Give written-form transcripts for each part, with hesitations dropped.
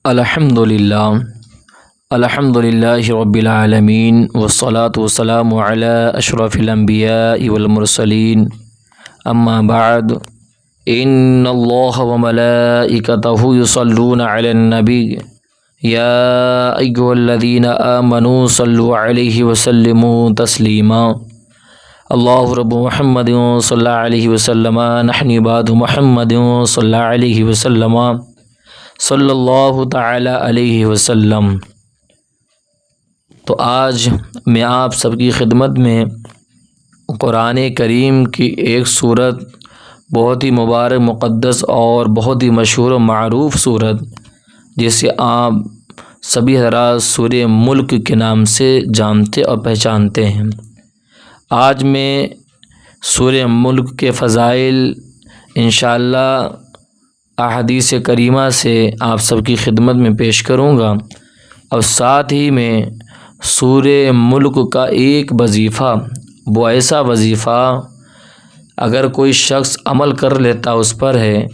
الحمدللہ الحمدللہ رب العالمین والصلاة والسلام علی اشرف الانبیاء والمرسلین اما بعد ان اللہ وملائکتہ یصلون علی النبی یا ایھا الذین آمنوا صلوا علیہ وسلموا تسلیما اللہ رب محمد صلی اللہ علیہ وسلم نحن عباد محمد صلی اللہ علیہ وسلم صلی اللہ تعالی علیہ وسلم۔ تو آج میں آپ سب کی خدمت میں قرآن کریم کی ایک صورت، بہت ہی مبارک، مقدس اور بہت ہی مشہور و معروف صورت، جسے آپ سبھی حضرات سورہ ملک کے نام سے جانتے اور پہچانتے ہیں۔ آج میں سورہ ملک کے فضائل انشاءاللہ احادیث کریمہ سے آپ سب کی خدمت میں پیش کروں گا، اور ساتھ ہی میں سورہ ملک کا ایک وظیفہ، وہ ایسا وظیفہ اگر کوئی شخص عمل کر لیتا اس پر ہے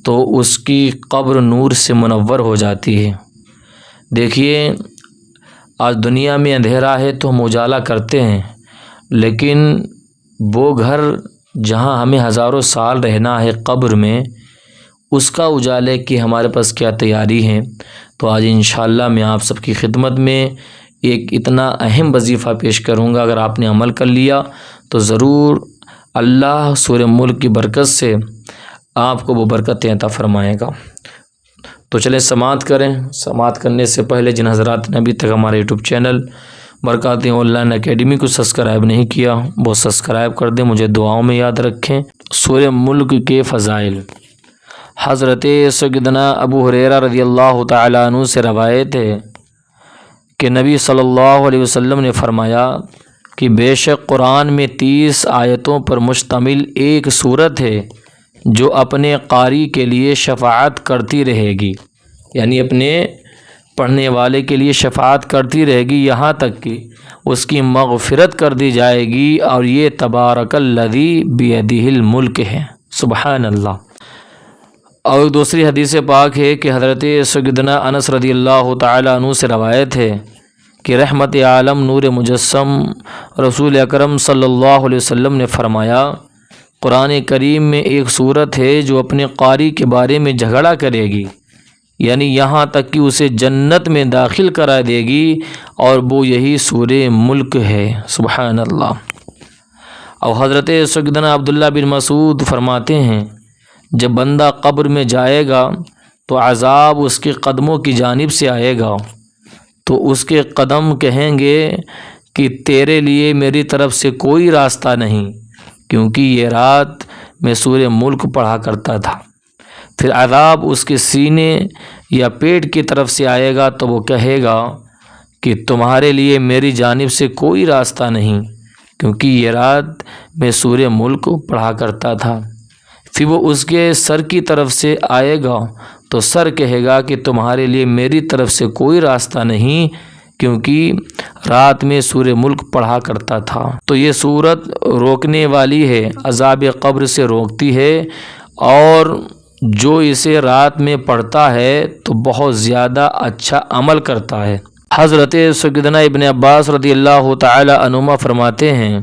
تو اس کی قبر نور سے منور ہو جاتی ہے۔ دیکھیے، آج دنیا میں اندھیرا ہے تو ہم اجالا کرتے ہیں، لیکن وہ گھر جہاں ہمیں ہزاروں سال رہنا ہے قبر میں، اس کا اجالے کی ہمارے پاس کیا تیاری ہے۔ تو آج انشاءاللہ میں آپ سب کی خدمت میں ایک اتنا اہم وظیفہ پیش کروں گا، اگر آپ نے عمل کر لیا تو ضرور اللہ سورہ ملک کی برکت سے آپ کو وہ برکتیں عطا فرمائے گا۔ تو چلیں سماعت کریں۔ سماعت کرنے سے پہلے جن حضرات نے ابھی تک ہمارے یوٹیوب چینل برکات آن لائن اکیڈمی کو سبسکرائب نہیں کیا، وہ سبسکرائب کر دیں، مجھے دعاؤں میں یاد رکھیں۔ سورہ ملک کے فضائل۔ حضرت سیدنا ابو ہریرہ رضی اللہ تعالیٰ عنہ سے روایت ہے کہ نبی صلی اللہ علیہ وسلم نے فرمایا کہ بے شک قرآن میں 30 آیتوں پر مشتمل ایک صورت ہے جو اپنے قاری کے لیے شفاعت کرتی رہے گی، یعنی اپنے پڑھنے والے کے لیے شفاعت کرتی رہے گی یہاں تک کہ اس کی مغفرت کر دی جائے گی، اور یہ تبارک الذی بیدہ الملک ہے۔ سبحان اللہ۔ اور دوسری حدیث پاک ہے کہ حضرت سیدنا انس رضی اللہ تعالیٰ عنہ سے روایت ہے کہ رحمت عالم نور مجسم رسول اکرم صلی اللہ علیہ وسلم نے فرمایا، قرآن کریم میں ایک صورت ہے جو اپنے قاری کے بارے میں جھگڑا کرے گی، یعنی یہاں تک کہ اسے جنت میں داخل کرا دے گی، اور وہ یہی سورہ ملک ہے۔ سبحان اللہ۔ اور حضرت سیدنا عبداللہ بن مسعود فرماتے ہیں، جب بندہ قبر میں جائے گا تو عذاب اس کے قدموں کی جانب سے آئے گا، تو اس کے قدم کہیں گے کہ تیرے لیے میری طرف سے کوئی راستہ نہیں، کیونکہ یہ رات میں سورہ ملک پڑھا کرتا تھا۔ پھر عذاب اس کے سینے یا پیٹ کی طرف سے آئے گا تو وہ کہے گا کہ تمہارے لیے میری جانب سے کوئی راستہ نہیں، کیونکہ یہ رات میں سورہ ملک پڑھا کرتا تھا۔ پھر وہ اس کے سر کی طرف سے آئے گا تو سر کہے گا کہ تمہارے لیے میری طرف سے کوئی راستہ نہیں، کیونکہ رات میں سورہ ملک پڑھا کرتا تھا۔ تو یہ صورت روکنے والی ہے، عذاب قبر سے روکتی ہے، اور جو اسے رات میں پڑھتا ہے تو بہت زیادہ اچھا عمل کرتا ہے۔ حضرت سیدنا ابن عباس رضی اللہ تعالی عنہما فرماتے ہیں،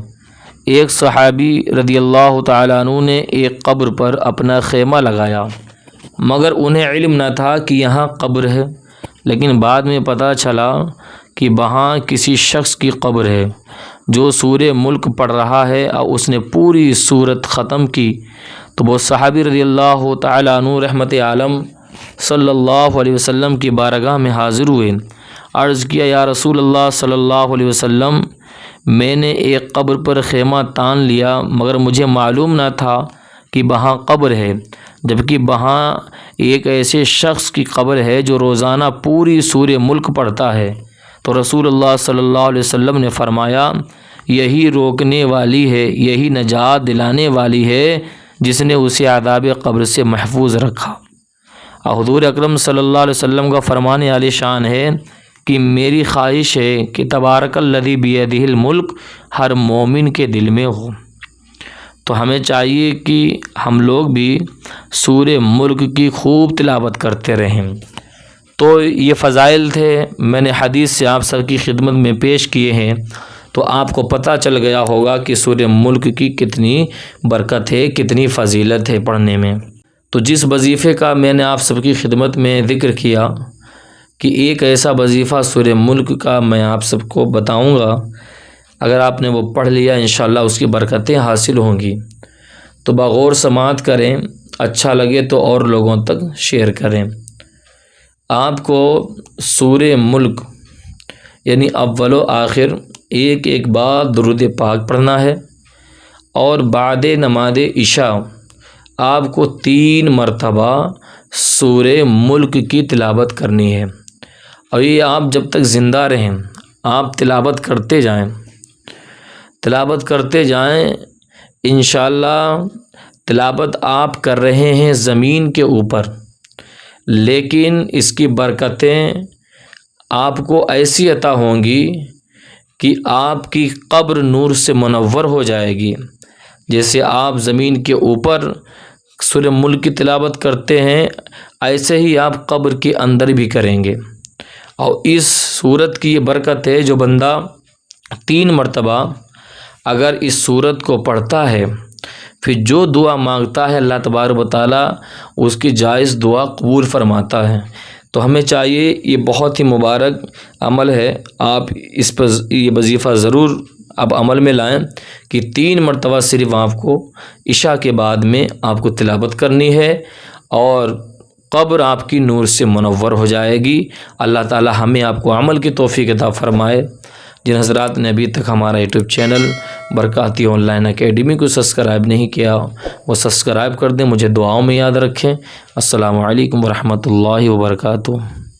ایک صحابی رضی اللہ تعالیٰ عنہ نے ایک قبر پر اپنا خیمہ لگایا، مگر انہیں علم نہ تھا کہ یہاں قبر ہے، لیکن بعد میں پتہ چلا کہ وہاں کسی شخص کی قبر ہے جو سورہ ملک پڑھ رہا ہے، اور اس نے پوری سورت ختم کی۔ تو وہ صحابی رضی اللہ تعالیٰ عنہ رحمت عالم صلی اللہ علیہ وسلم کی بارگاہ میں حاضر ہوئے، عرض کیا، یا رسول اللہ صلی اللہ علیہ وسلم، میں نے ایک قبر پر خیمہ تان لیا، مگر مجھے معلوم نہ تھا کہ وہاں قبر ہے، جبکہ وہاں ایک ایسے شخص کی قبر ہے جو روزانہ پوری سورہ ملک پڑھتا ہے۔ تو رسول اللہ صلی اللہ علیہ وسلم نے فرمایا، یہی روکنے والی ہے، یہی نجات دلانے والی ہے جس نے اسے عذاب قبر سے محفوظ رکھا۔ اور حضور اکرم صلی اللہ علیہ وسلم کا فرمان عالی شان ہے کہ میری خواہش ہے کہ تبارک الذی بیدہ الملک ہر مومن کے دل میں ہو۔ تو ہمیں چاہیے کہ ہم لوگ بھی سورہ ملک کی خوب تلاوت کرتے رہیں۔ تو یہ فضائل تھے، میں نے حدیث سے آپ سب کی خدمت میں پیش کیے ہیں، تو آپ کو پتہ چل گیا ہوگا کہ سورہ ملک کی کتنی برکت ہے، کتنی فضیلت ہے پڑھنے میں۔ تو جس وظیفے کا میں نے آپ سب کی خدمت میں ذکر کیا کہ ایک ایسا وظیفہ سورہ ملک کا میں آپ سب کو بتاؤں گا، اگر آپ نے وہ پڑھ لیا انشاءاللہ اس کی برکتیں حاصل ہوں گی۔ تو بغور سماعت کریں، اچھا لگے تو اور لوگوں تک شیئر کریں۔ آپ کو سورہ ملک یعنی اول و آخر ایک ایک بار درود پاک پڑھنا ہے، اور بعد نماز عشاء آپ کو 3 مرتبہ سورہ ملک کی تلاوت کرنی ہے، اور یہ آپ جب تک زندہ رہیں آپ تلاوت کرتے جائیں انشاءاللہ۔ تلاوت آپ کر رہے ہیں زمین کے اوپر، لیکن اس کی برکتیں آپ کو ایسی عطا ہوں گی کہ آپ کی قبر نور سے منور ہو جائے گی۔ جیسے آپ زمین کے اوپر سورہ ملک کی تلاوت کرتے ہیں، ایسے ہی آپ قبر کے اندر بھی کریں گے۔ اور اس سورت کی یہ برکت ہے، جو بندہ 3 مرتبہ اگر اس سورت کو پڑھتا ہے، پھر جو دعا مانگتا ہے اللہ تبارک و تعالیٰ اس کی جائز دعا قبول فرماتا ہے۔ تو ہمیں چاہیے، یہ بہت ہی مبارک عمل ہے، آپ اس پر یہ وظیفہ ضرور اب عمل میں لائیں کہ 3 مرتبہ صرف آپ کو عشاء کے بعد میں آپ کو تلاوت کرنی ہے، اور قبر آپ کی نور سے منور ہو جائے گی۔ اللہ تعالی ہمیں آپ کو عمل کی توفیق عطا فرمائے۔ جن حضرات نے ابھی تک ہمارا YouTube channel Barkati online academy کو سبسکرائب نہیں کیا، وہ سبسکرائب کر دیں، مجھے دعاؤں میں یاد رکھیں۔ السلام علیکم ورحمۃ اللہ وبرکاتہ۔